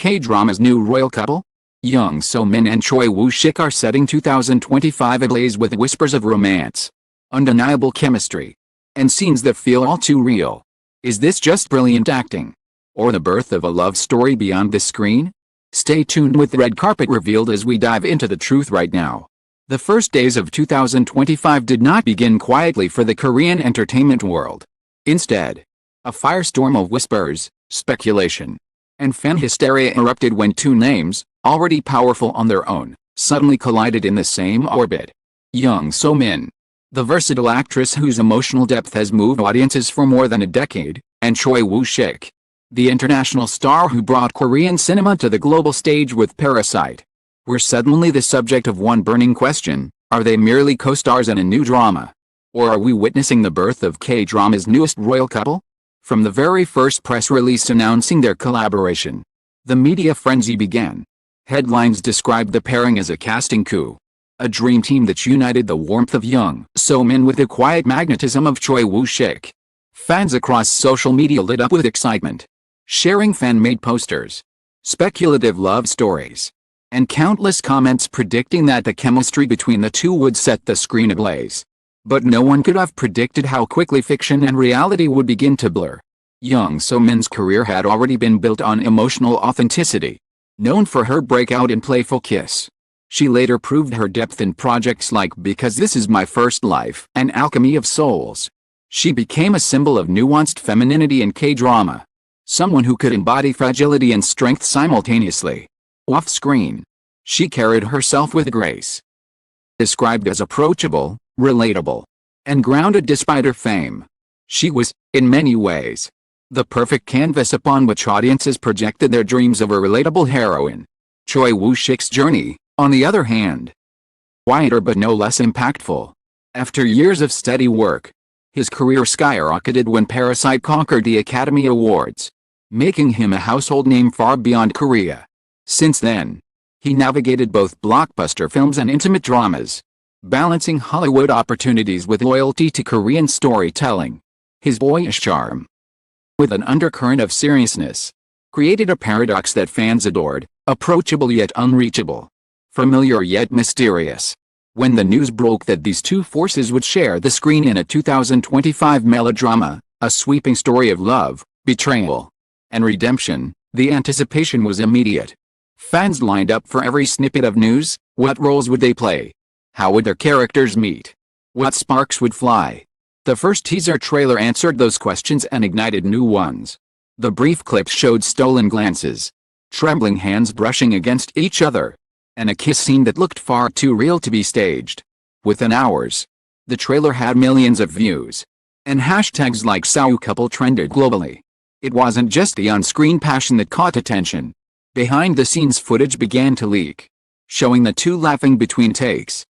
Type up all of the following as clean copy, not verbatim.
K-drama's new royal couple? Jung So-min and Choi Woo-shik are setting 2025 ablaze with whispers of romance, undeniable chemistry, and scenes that feel all too real. Is this just brilliant acting? Or the birth of a love story beyond the screen? Stay tuned with the red carpet revealed as we dive into the truth right now. The first days of 2025 did not begin quietly for the Korean entertainment world. Instead, a firestorm of whispers, speculation, and fan hysteria erupted when two names, already powerful on their own, suddenly collided in the same orbit. Jung So-min, the versatile actress whose emotional depth has moved audiences for more than a decade, and Choi Woo-shik, the international star who brought Korean cinema to the global stage with Parasite, were suddenly the subject of one burning question: are they merely co-stars in a new drama? Or are we witnessing the birth of K-drama's newest royal couple? From the very first press release announcing their collaboration, the media frenzy began. Headlines described the pairing as a casting coup, a dream team that united the warmth of Jung So-min with the quiet magnetism of Choi Woo-shik. Fans across social media lit up with excitement, sharing fan-made posters, speculative love stories, and countless comments predicting that the chemistry between the two would set the screen ablaze. But no one could have predicted how quickly fiction and reality would begin to blur. Jung So-min's career had already been built on emotional authenticity. Known for her breakout and playful kiss, she later proved her depth in projects like Because This Is My First Life and Alchemy of Souls. She became a symbol of nuanced femininity in K-drama, someone who could embody fragility and strength simultaneously. Off-screen, she carried herself with grace. Described as approachable, relatable, and grounded despite her fame, she was, in many ways, the perfect canvas upon which audiences projected their dreams of a relatable heroine. Choi Woo-shik's journey, on the other hand, quieter but no less impactful. After years of steady work, his career skyrocketed when Parasite conquered the Academy Awards, making him a household name far beyond Korea. Since then, he navigated both blockbuster films and intimate dramas, balancing Hollywood opportunities with loyalty to Korean storytelling. His boyish charm, with an undercurrent of seriousness, created a paradox that fans adored: approachable yet unreachable, familiar yet mysterious. When the news broke that these two forces would share the screen in a 2025 melodrama, a sweeping story of love, betrayal, and redemption, the anticipation was immediate. Fans lined up for every snippet of news. What roles would they play? How would their characters meet? What sparks would fly? The first teaser trailer answered those questions and ignited new ones. The brief clips showed stolen glances, trembling hands brushing against each other, and a kiss scene that looked far too real to be staged. Within hours, the trailer had millions of views, and hashtags like #SaoCouple trended globally. It wasn't just the on-screen passion that caught attention. Behind-the-scenes footage began to leak, showing the two laughing between takes,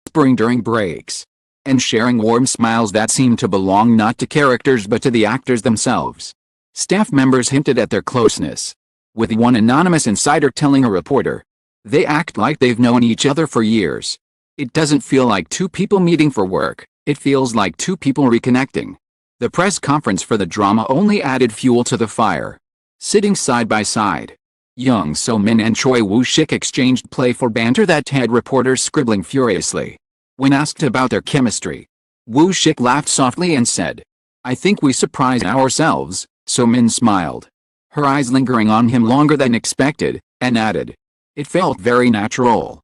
whispering during breaks, and sharing warm smiles that seemed to belong not to characters but to the actors themselves. Staff members hinted at their closeness, with one anonymous insider telling a reporter, "They act like they've known each other for years. It doesn't feel like two people meeting for work, it feels like two people reconnecting." The press conference for the drama only added fuel to the fire. Sitting side by side, Jung So-min and Choi Woo-shik exchanged playful banter that had reporters scribbling furiously. When asked about their chemistry, Woo-shik laughed softly and said, "I think we surprised ourselves." So-min smiled, her eyes lingering on him longer than expected, and added, "It felt very natural."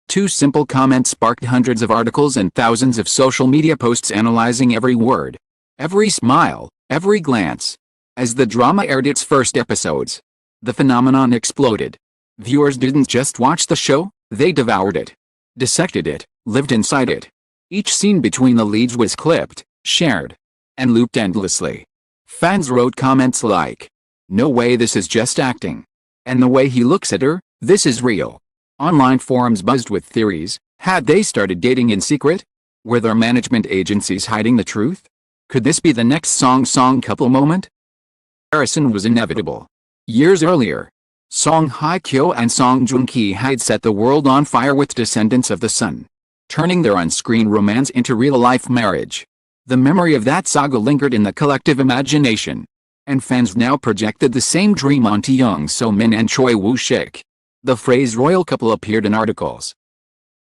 Two simple comments sparked hundreds of articles and thousands of social media posts analyzing every word, every smile, every glance. As the drama aired its first episodes, the phenomenon exploded. Viewers didn't just watch the show, they devoured it, dissected it, lived inside it. Each scene between the leads was clipped, shared, and looped endlessly. Fans wrote comments like, "No way, this is just acting. And the way he looks at her, this is real." Online forums buzzed with theories. Had they started dating in secret? Were their management agencies hiding the truth? Could this be the next Song couple moment? Comparison was inevitable. Years earlier, Song Hye-kyo and Song Joong-ki had set the world on fire with Descendants of the Sun, turning their on-screen romance into real-life marriage. The memory of that saga lingered in the collective imagination. and fans now projected the same dream onto Jung So-min and Choi Woo-shik. The phrase royal couple appeared in articles,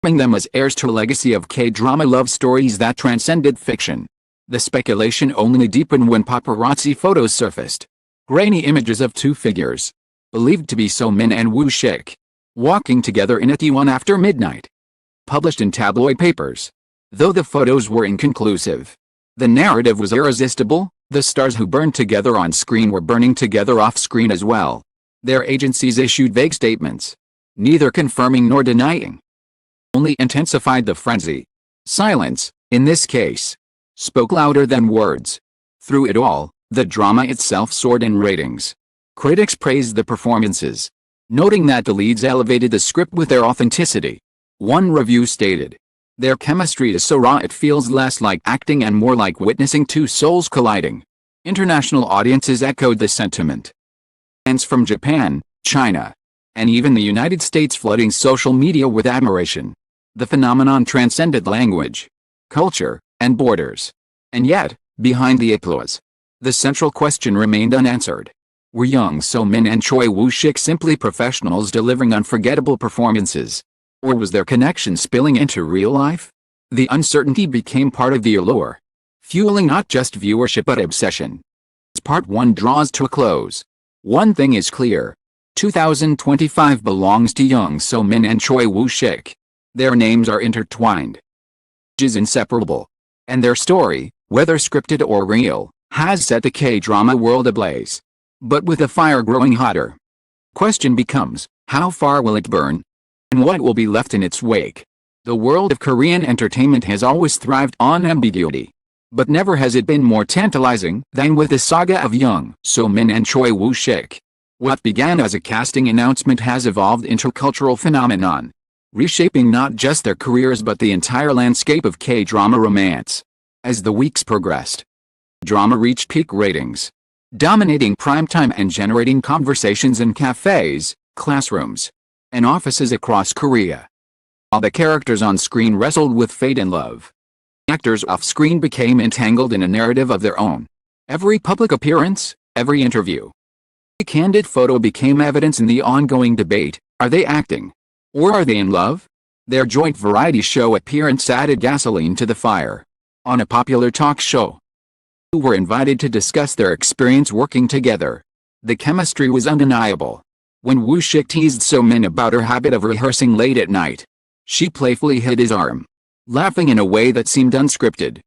naming them as heirs to a legacy of K-drama love stories that transcended fiction. The speculation only deepened when paparazzi photos surfaced. Grainy images of two figures, believed to be So-min and Woo-shik, walking together in Itaewon after midnight, published in tabloid papers. Though the photos were inconclusive, the narrative was irresistible. The stars who burned together on screen were burning together off-screen as well. Their agencies issued vague statements, neither confirming nor denying, only intensified the frenzy. Silence, in this case, spoke louder than words. Through it all, the drama itself soared in ratings. Critics praised the performances, noting that the leads elevated the script with their authenticity. One review stated, "Their chemistry is so raw it feels less like acting and more like witnessing two souls colliding." International audiences echoed the sentiment. Fans from Japan, China, and even the United States flooding social media with admiration. The phenomenon transcended language, culture, and borders. And yet, behind the applause, the central question remained unanswered. Were Jung So-min and Choi Woo-shik simply professionals delivering unforgettable performances? Or was their connection spilling into real life? The uncertainty became part of the allure, fueling not just viewership but obsession. As Part 1 draws to a close, one thing is clear. 2025 belongs to Jung So-min and Choi Woo-shik. Their names are intertwined, is inseparable, and their story, whether scripted or real, has set the K-drama world ablaze. But with the fire growing hotter, question becomes, how far will it burn? And what will be left in its wake? The world of Korean entertainment has always thrived on ambiguity. But never has it been more tantalizing than with the saga of Jung So-min and Choi Woo-shik. What began as a casting announcement has evolved into a cultural phenomenon, reshaping not just their careers but the entire landscape of K-drama romance. As the weeks progressed, drama reached peak ratings, dominating primetime and generating conversations in cafes, classrooms, and offices across Korea. While the characters on screen wrestled with fate and love, actors off-screen became entangled in a narrative of their own. Every public appearance, every interview, a candid photo became evidence in the ongoing debate. Are they acting? Or are they in love? Their joint variety show appearance added gasoline to the fire. On a popular talk show, who were invited to discuss their experience working together. The chemistry was undeniable. When Woo-shik teased So-min about her habit of rehearsing late at night, she playfully hit his arm, laughing in a way that seemed unscripted.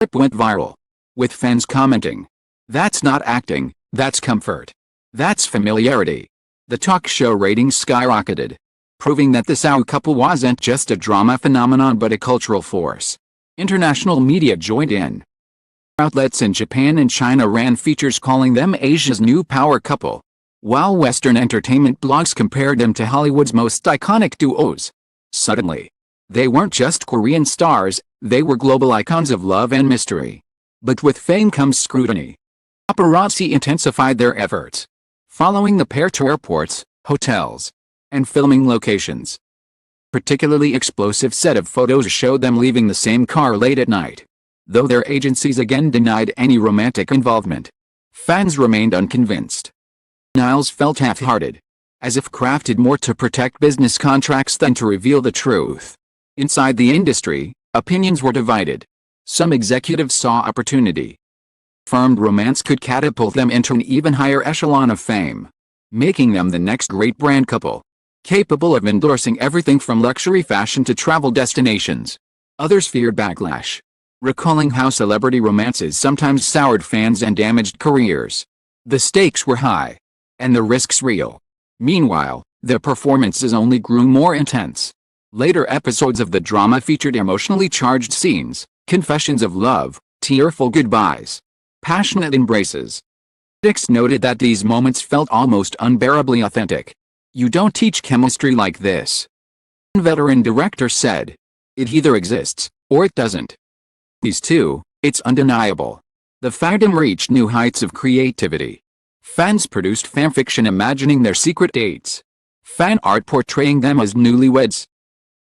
The clip went viral, with fans commenting, "That's not acting, that's comfort. That's familiarity." The talk show ratings skyrocketed, proving that the Sao couple wasn't just a drama phenomenon but a cultural force. International media joined in. Outlets in Japan and China ran features calling them Asia's new power couple, while Western entertainment blogs compared them to Hollywood's most iconic duos. Suddenly, they weren't just Korean stars, they were global icons of love and mystery. But with fame comes scrutiny. Paparazzi intensified their efforts, following the pair to airports, hotels, and filming locations. A particularly explosive set of photos showed them leaving the same car late at night. Though their agencies again denied any romantic involvement, fans remained unconvinced. Niles felt half-hearted, as if crafted more to protect business contracts than to reveal the truth. Inside the industry, opinions were divided. Some executives saw opportunity. Confirmed romance could catapult them into an even higher echelon of fame, making them the next great brand couple, capable of endorsing everything from luxury fashion to travel destinations. Others feared backlash, recalling how celebrity romances sometimes soured fans and damaged careers. The stakes were high, and the risks real. Meanwhile, their performances only grew more intense. Later episodes of the drama featured emotionally charged scenes, confessions of love, tearful goodbyes, passionate embraces. Critics noted that these moments felt almost unbearably authentic. "You don't teach chemistry like this," one veteran director said. "It either exists, or it doesn't. These two, it's undeniable." The fandom reached new heights of creativity. Fans produced fanfiction imagining their secret dates, fan art portraying them as newlyweds,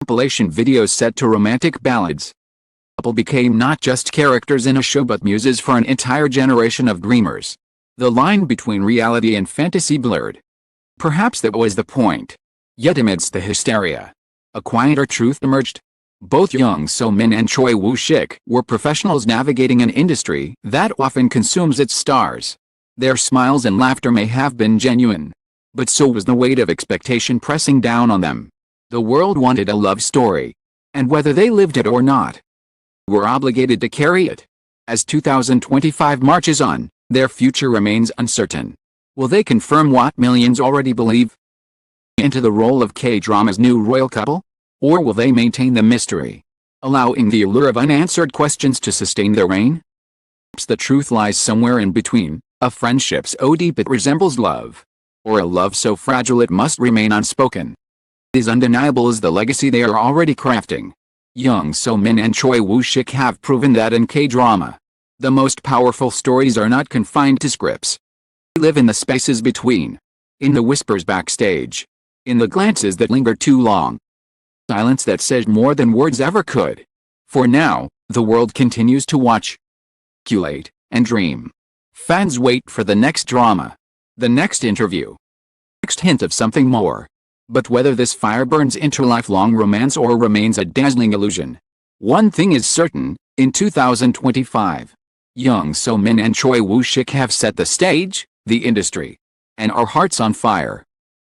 compilation videos set to romantic ballads. The couple became not just characters in a show but muses for an entire generation of dreamers. The line between reality and fantasy blurred. Perhaps that was the point. Yet amidst the hysteria, a quieter truth emerged. Both Jung So-min and Choi Woo-shik were professionals navigating an industry that often consumes its stars. Their smiles and laughter may have been genuine, but so was the weight of expectation pressing down on them. The world wanted a love story, and whether they lived it or not, were obligated to carry it. As 2025 marches on, their future remains uncertain. Will they confirm what millions already believe? Into the role of K-drama's new royal couple? Or will they maintain the mystery, allowing the allure of unanswered questions to sustain their reign? Perhaps the truth lies somewhere in between, a friendship so deep it resembles love, or a love so fragile it must remain unspoken. As undeniable as the legacy they are already crafting, Jung So-min and Choi Woo-shik have proven that in K-drama, the most powerful stories are not confined to scripts. They live in the spaces between, in the whispers backstage, in the glances that linger too long, silence that says more than words ever could. For now, the world continues to watch, speculate, and dream. Fans wait for the next drama, the next interview, next hint of something more. But whether this fire burns into lifelong romance or remains a dazzling illusion, one thing is certain: in 2025, Jung So-min and Choi Woo-shik have set the stage, the industry, and our hearts on fire.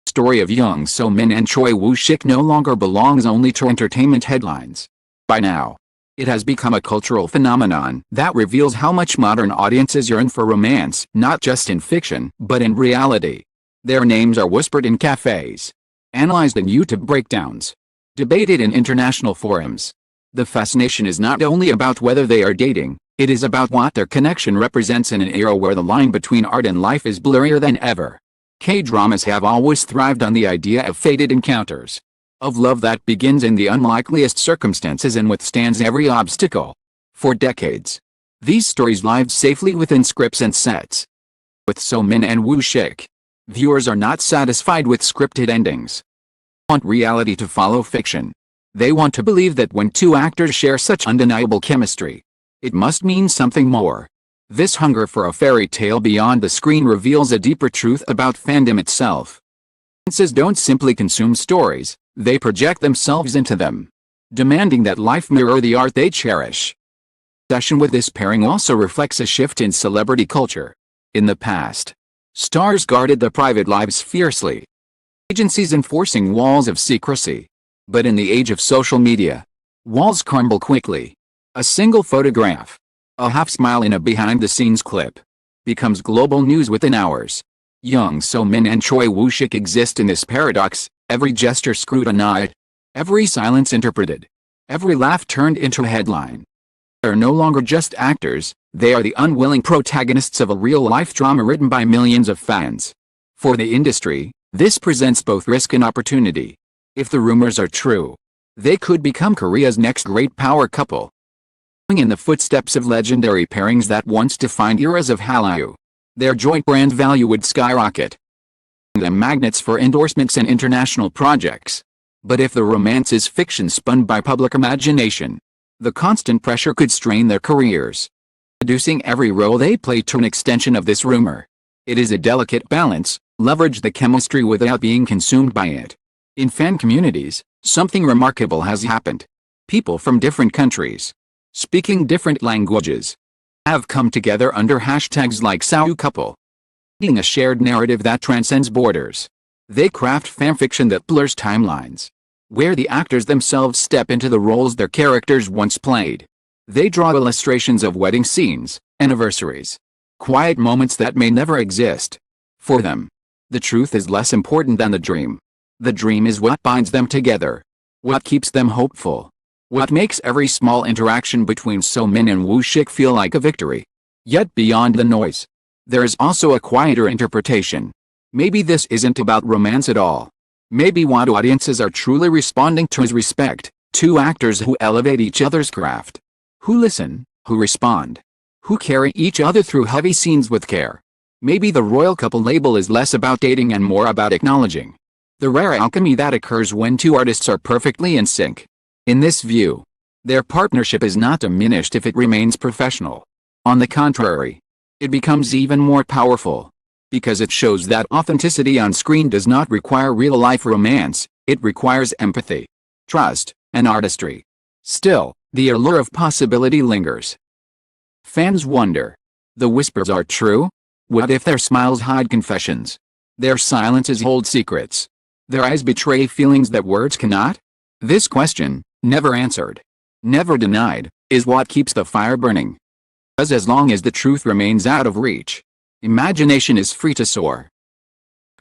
The story of Jung So-min and Choi Woo-shik no longer belongs only to entertainment headlines. By now, it has become a cultural phenomenon that reveals how much modern audiences yearn for romance, not just in fiction, but in reality. Their names are whispered in cafes, analyzed in YouTube breakdowns, debated in international forums. The fascination is not only about whether they are dating, it is about what their connection represents in an era where the line between art and life is blurrier than ever. K-dramas have always thrived on the idea of fated encounters, of love that begins in the unlikeliest circumstances and withstands every obstacle. For decades, these stories lived safely within scripts and sets. With So-min and Woo-shik, viewers are not satisfied with scripted endings. They want reality to follow fiction. They want to believe that when two actors share such undeniable chemistry, it must mean something more. This hunger for a fairy tale beyond the screen reveals a deeper truth about fandom itself. Audiences don't simply consume stories, they project themselves into them, demanding that life mirror the art they cherish. The obsession with this pairing also reflects a shift in celebrity culture. In the past, stars guarded their private lives fiercely, agencies enforcing walls of secrecy. But in the age of social media, walls crumble quickly. A single photograph, a half smile in a behind-the-scenes clip, becomes global news within hours. Jung So-min and Choi Woo-shik exist in this paradox: every gesture scrutinized, every silence interpreted, every laugh turned into a headline. They are no longer just actors, they are the unwilling protagonists of a real-life drama written by millions of fans. For the industry, this presents both risk and opportunity. If the rumors are true, they could become Korea's next great power couple, in the footsteps of legendary pairings that once defined eras of Hallyu. Their joint brand value would skyrocket, them magnets for endorsements and international projects. But if the romance is fiction spun by public imagination, the constant pressure could strain their careers, reducing every role they play to an extension of this rumor. It is a delicate balance: leverage the chemistry without being consumed by it. In fan communities, something remarkable has happened. People from different countries, speaking different languages, have come together under hashtags like #SaoCouple, creating a shared narrative that transcends borders. They craft fanfiction that blurs timelines, where the actors themselves step into the roles their characters once played. They draw illustrations of wedding scenes, anniversaries, quiet moments that may never exist. For them, the truth is less important than the dream. The dream is what binds them together, what keeps them hopeful, what makes every small interaction between So-min and Woo-shik feel like a victory. Yet beyond the noise, there is also a quieter interpretation. Maybe this isn't about romance at all. Maybe what audiences are truly responding to is respect. Two actors who elevate each other's craft, who listen, who respond, who carry each other through heavy scenes with care. Maybe the royal couple label is less about dating and more about acknowledging the rare alchemy that occurs when two artists are perfectly in sync. In this view, their partnership is not diminished if it remains professional. On the contrary, it becomes even more powerful. Because it shows that authenticity on screen does not require real-life romance, it requires empathy, trust, and artistry. Still, the allure of possibility lingers. Fans wonder. The whispers are true? What if their smiles hide confessions? Their silences hold secrets? Their eyes betray feelings that words cannot? This question, never answered, never denied, is what keeps the fire burning. Because as long as the truth remains out of reach, imagination is free to soar.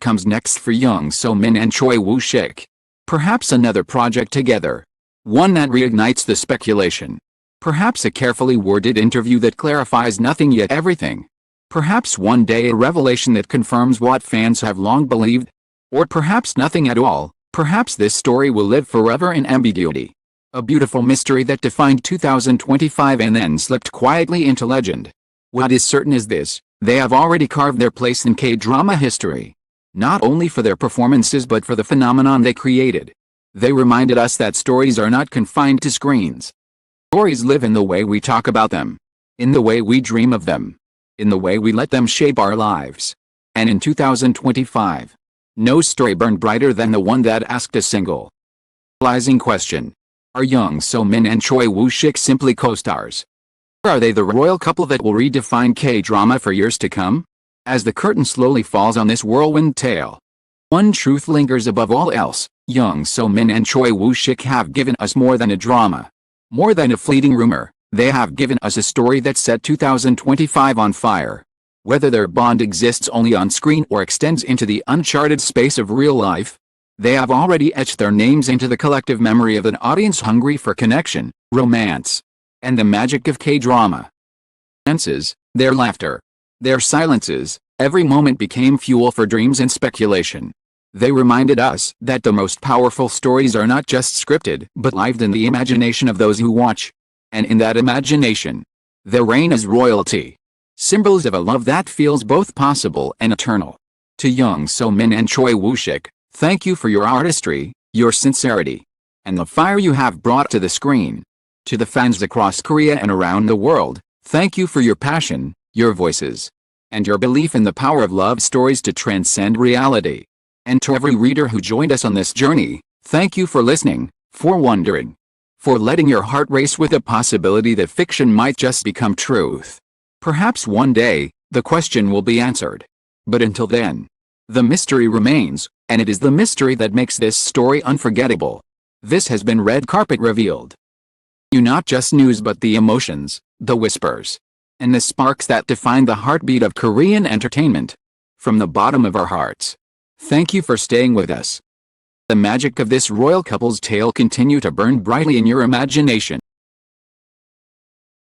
Comes next for Jung So-min and Choi Woo-shik. Perhaps another project together. One that reignites the speculation. Perhaps a carefully worded interview that clarifies nothing yet everything. Perhaps one day a revelation that confirms what fans have long believed. Or perhaps nothing at all. Perhaps this story will live forever in ambiguity. A beautiful mystery that defined 2025 and then slipped quietly into legend. What is certain is this: they have already carved their place in K-drama history. Not only for their performances but for the phenomenon they created. They reminded us that stories are not confined to screens. Stories live in the way we talk about them. In the way we dream of them. In the way we let them shape our lives. And in 2025, no story burned brighter than the one that asked a single, realizing question. Are Jung So-min and Choi Woo-shik simply co-stars? Or are they the royal couple that will redefine K-drama for years to come? As the curtain slowly falls on this whirlwind tale, one truth lingers above all else: Jung So-min and Choi Woo-shik have given us more than a drama. More than a fleeting rumor, they have given us a story that set 2025 on fire. Whether their bond exists only on screen or extends into the uncharted space of real life, they have already etched their names into the collective memory of an audience hungry for connection, romance, and the magic of K-drama. Their laughter, their silences, every moment became fuel for dreams and speculation. They reminded us that the most powerful stories are not just scripted but lived in the imagination of those who watch. And in that imagination, there reign as royalty. Symbols of a love that feels both possible and eternal. To Jung So-min and Choi Woo-shik, thank you for your artistry, your sincerity, and the fire you have brought to the screen. To the fans across Korea and around the world, thank you for your passion, your voices, and your belief in the power of love stories to transcend reality. And to every reader who joined us on this journey, thank you for listening, for wondering, for letting your heart race with the possibility that fiction might just become truth. Perhaps one day, the question will be answered. But until then, the mystery remains, and it is the mystery that makes this story unforgettable. This has been Red Carpet Revealed. You not just news but the emotions, the whispers, and the sparks that define the heartbeat of Korean entertainment. From the bottom of our hearts, thank you for staying with us. The magic of this royal couple's tale continue to burn brightly in your imagination.